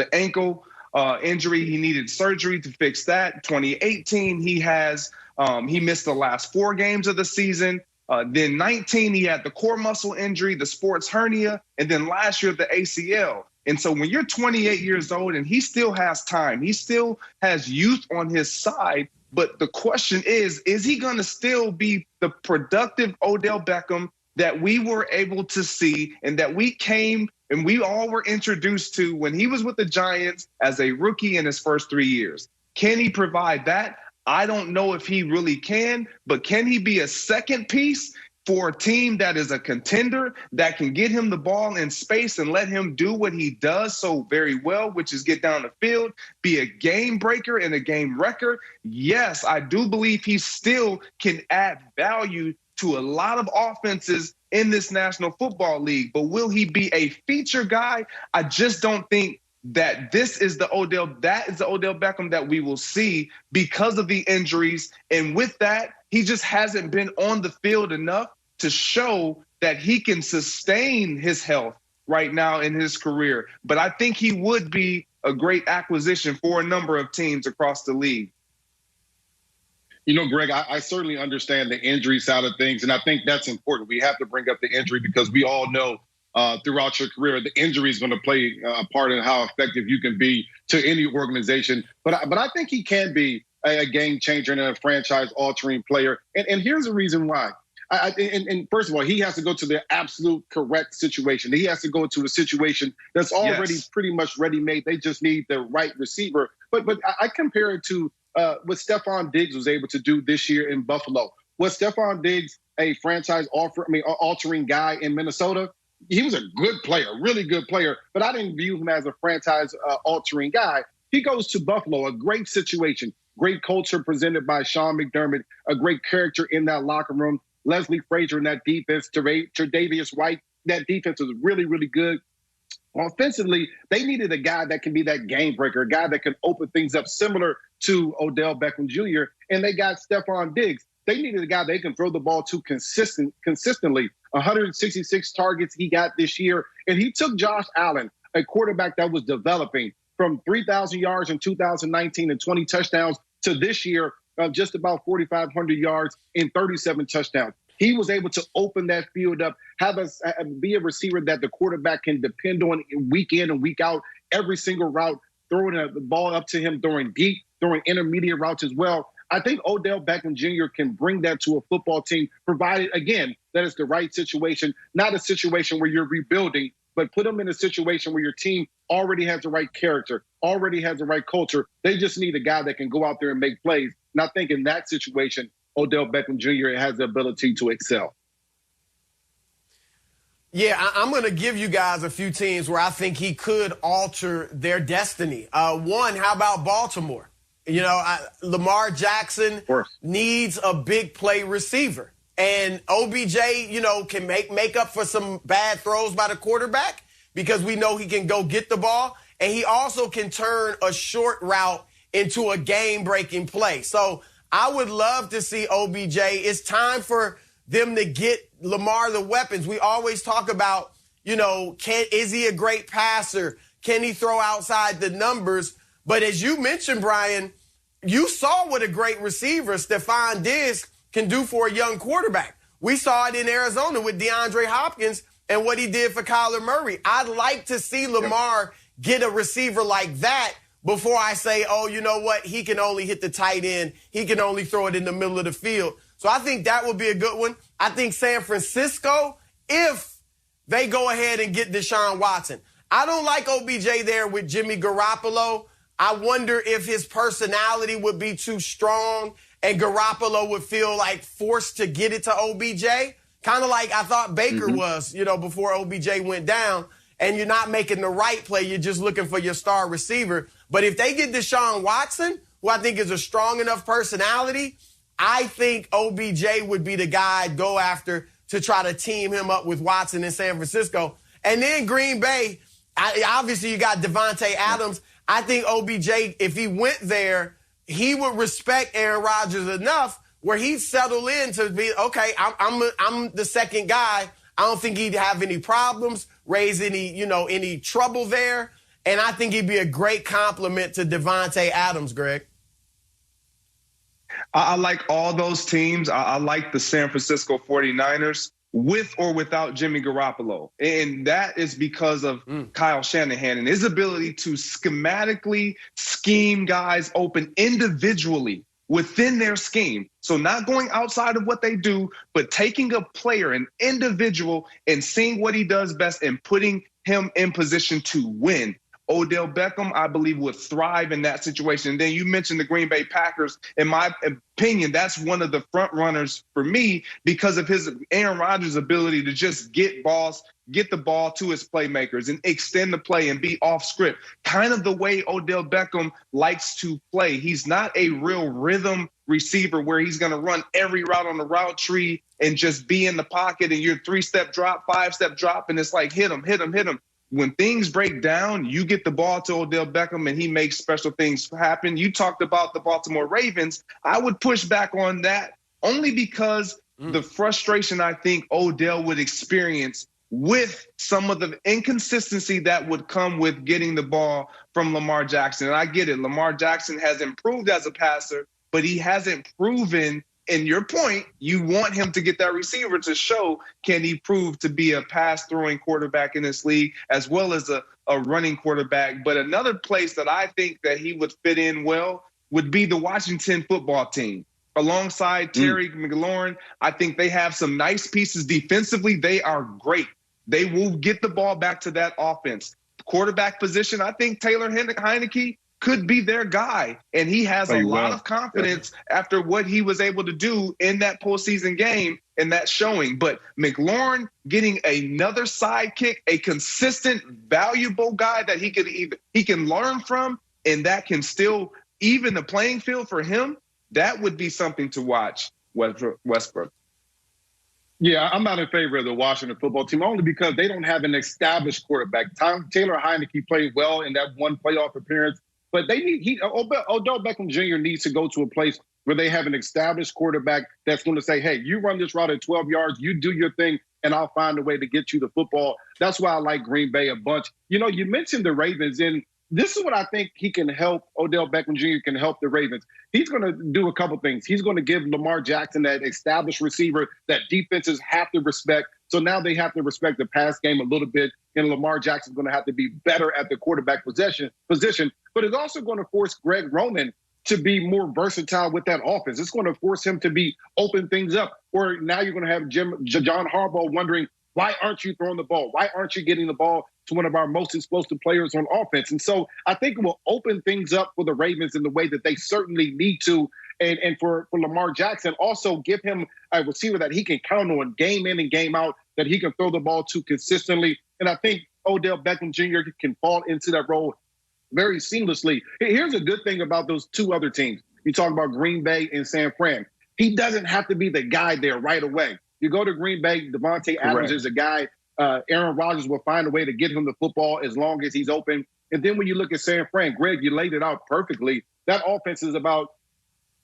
the ankle injury. He needed surgery to fix that. 2018, he missed the last 4 games of the season. Then 19, he had the core muscle injury, the sports hernia, and then last year the ACL. And so when you're 28 years old and he still has time, he still has youth on his side. But the question is he going to still be the productive Odell Beckham that we were able to see and that we came and we all were introduced to when he was with the Giants as a rookie in his first 3 years? Can he provide that? I don't know if he really can, but can he be a second piece for a team that is a contender that can get him the ball in space and let him do what he does so very well, which is get down the field, be a game breaker and a game wrecker? Yes, I do believe he still can add value to a lot of offenses in this National Football League. But will he be a feature guy? I just don't think that that is the Odell Beckham that we will see because of the injuries. And with that, he just hasn't been on the field enough to show that he can sustain his health right now in his career. But I think he would be a great acquisition for a number of teams across the league. You know, Greg, I certainly understand the injury side of things, and I think that's important. We have to bring up the injury because we all know throughout your career, the injury is going to play a part in how effective you can be to any organization. But I think he can be a game changer and a franchise-altering player. And here's the reason why. And first of all, he has to go to the absolute correct situation. He has to go to a situation that's already pretty much ready-made. They just need the right receiver. But I compare it to what Stephon Diggs was able to do this year in Buffalo. Was Stephon Diggs a altering guy in Minnesota? He was a good player, really good player, but I didn't view him as a franchise-altering guy. He goes to Buffalo, a great situation, great culture presented by Sean McDermott, a great character in that locker room. Leslie Frazier in that defense, Tre'Davious White, that defense was really, really good. Offensively, they needed a guy that can be that game breaker, a guy that can open things up similar to Odell Beckham Jr., and they got Stephon Diggs. They needed a guy they can throw the ball to consistently. 166 targets he got this year. And he took Josh Allen, a quarterback that was developing, from 3,000 yards in 2019 and 20 touchdowns to this year of just about 4,500 yards and 37 touchdowns. He was able to open that field up, be a receiver that the quarterback can depend on week in and week out, every single route, throwing the ball up to him, throwing deep, throwing intermediate routes as well. I think Odell Beckham Jr. can bring that to a football team, provided, again, that it's the right situation, not a situation where you're rebuilding, but put them in a situation where your team already has the right character, already has the right culture. They just need a guy that can go out there and make plays. And I think in that situation, Odell Beckham Jr. has the ability to excel. Yeah, I'm going to give you guys a few teams where I think he could alter their destiny. One, how about Baltimore? You know, Lamar Jackson needs a big play receiver. And OBJ, you know, can make up for some bad throws by the quarterback because we know he can go get the ball. And he also can turn a short route into a game-breaking play. So I would love to see OBJ. It's time for them to get Lamar the weapons. We always talk about, you know, is he a great passer? Can he throw outside the numbers? But as you mentioned, Brian, you saw what a great receiver Stephon Diggs can do for a young quarterback. We saw it in Arizona with DeAndre Hopkins and what he did for Kyler Murray. I'd like to see Lamar get a receiver like that before I say, oh, you know what, he can only hit the tight end. He can only throw it in the middle of the field. So I think that would be a good one. I think San Francisco, if they go ahead and get Deshaun Watson. I don't like OBJ there with Jimmy Garoppolo. I wonder if his personality would be too strong and Garoppolo would feel like forced to get it to OBJ. Kind of like I thought Baker was, you know, before OBJ went down. And you're not making the right play. You're just looking for your star receiver. But if they get Deshaun Watson, who I think is a strong enough personality, I think OBJ would be the guy I'd go after to try to team him up with Watson in San Francisco. And then Green Bay, obviously you got Devontae Adams. I think OBJ, if he went there, he would respect Aaron Rodgers enough where he'd settle in to be, okay, I'm the second guy. I don't think he'd have any problems, raise any trouble there. And I think he'd be a great compliment to Devontae Adams, Greg. I like all those teams. I like the San Francisco 49ers with or without Jimmy Garoppolo. And that is because of Kyle Shanahan and his ability to schematically scheme guys open individually within their scheme. So not going outside of what they do, but taking a player, an individual, and seeing what he does best and putting him in position to win. Odell Beckham, I believe, would thrive in that situation. And then you mentioned the Green Bay Packers. In my opinion, that's one of the front runners for me because of his Aaron Rodgers' ability to just get the ball to his playmakers and extend the play and be off script. Kind of the way Odell Beckham likes to play. He's not a real rhythm receiver where he's going to run every route on the route tree and just be in the pocket and you're 3-step drop, 5-step drop, and it's like hit him, hit him, hit him. When things break down, you get the ball to Odell Beckham and he makes special things happen. You talked about the Baltimore Ravens. I would push back on that only because the frustration I think Odell would experience with some of the inconsistency that would come with getting the ball from Lamar Jackson. And I get it. Lamar Jackson has improved as a passer, but he hasn't proven. And your point, you want him to get that receiver to show, can he prove to be a pass-throwing quarterback in this league as well as a running quarterback. But another place that I think that he would fit in well would be the Washington football team. Alongside Terry McLaurin, I think they have some nice pieces defensively. They are great. They will get the ball back to that offense. Quarterback position, I think Taylor Heineke could be their guy. And he has a lot of confidence after what he was able to do in that postseason game and that showing. But McLaurin getting another sidekick, a consistent, valuable guy that he can learn from, and that can still even the playing field for him, that would be something to watch, Westbrook. Yeah, I'm not in favor of the Washington football team only because they don't have an established quarterback. Taylor Heineke played well in that one playoff appearance. But Odell Beckham Jr. needs to go to a place where they have an established quarterback that's going to say, hey, you run this route at 12 yards, you do your thing, and I'll find a way to get you the football. That's why I like Green Bay a bunch. You know, you mentioned the Ravens, and this is what I think he can help. Odell Beckham Jr. can help the Ravens. He's going to do a couple things. He's going to give Lamar Jackson that established receiver that defenses have to respect. So now they have to respect the pass game a little bit, and Lamar Jackson's going to have to be better at the quarterback position. But it's also going to force Greg Roman to be more versatile with that offense. It's going to force him to open things up. Or now you're going to have John Harbaugh wondering, why aren't you throwing the ball? Why aren't you getting the ball to one of our most explosive players on offense? And so I think it will open things up for the Ravens in the way that they certainly need to. And for Lamar Jackson, also give him a receiver that he can count on game in and game out, that he can throw the ball to consistently. And I think Odell Beckham Jr. can fall into that role very seamlessly. Here's a good thing about those two other teams. You talk about Green Bay and San Fran. He doesn't have to be the guy there right away. You go to Green Bay, Devontae Adams is a guy. Aaron Rodgers will find a way to get him the football as long as he's open. And then when you look at San Fran, Greg, you laid it out perfectly. That offense is about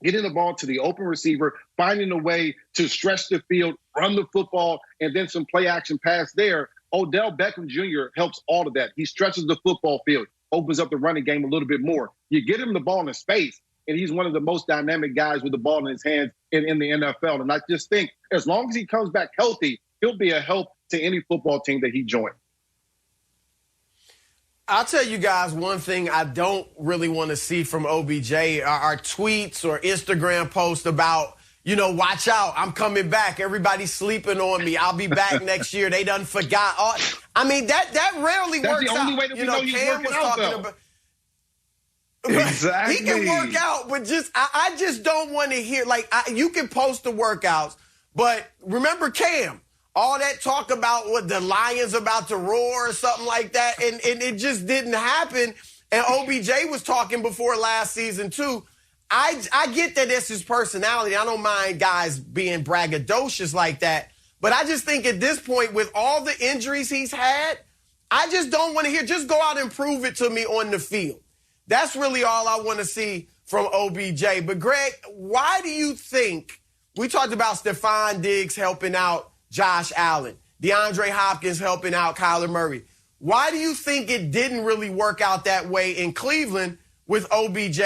getting the ball to the open receiver, finding a way to stretch the field, run the football, and then some play action pass there. Odell Beckham Jr. helps all of that. He stretches the football field, opens up the running game a little bit more. You get him the ball in space, and he's one of the most dynamic guys with the ball in his hands in the NFL. And I just think as long as he comes back healthy, he'll be a help to any football team that he joins. I'll tell you guys one thing I don't really want to see from OBJ are tweets or Instagram posts about, you know, watch out, I'm coming back. Everybody's sleeping on me. I'll be back next year. They done forgot. I mean, that rarely works out. That's the only way that we know he's working out, though. Exactly. He can work out, but I just don't want to hear, you can post the workouts, but remember Cam, all that talk about what the Lions about to roar or something like that, and it just didn't happen. And OBJ was talking before last season too. I get that that's his personality. I don't mind guys being braggadocious like that, but I just think at this point, with all the injuries he's had, I just don't want to hear, just go out and prove it to me on the field. That's really all I want to see from OBJ. But Greg, why do you think, we talked about Stephon Diggs helping out Josh Allen, DeAndre Hopkins helping out Kyler Murray. Why do you think it didn't really work out that way in Cleveland with OBJ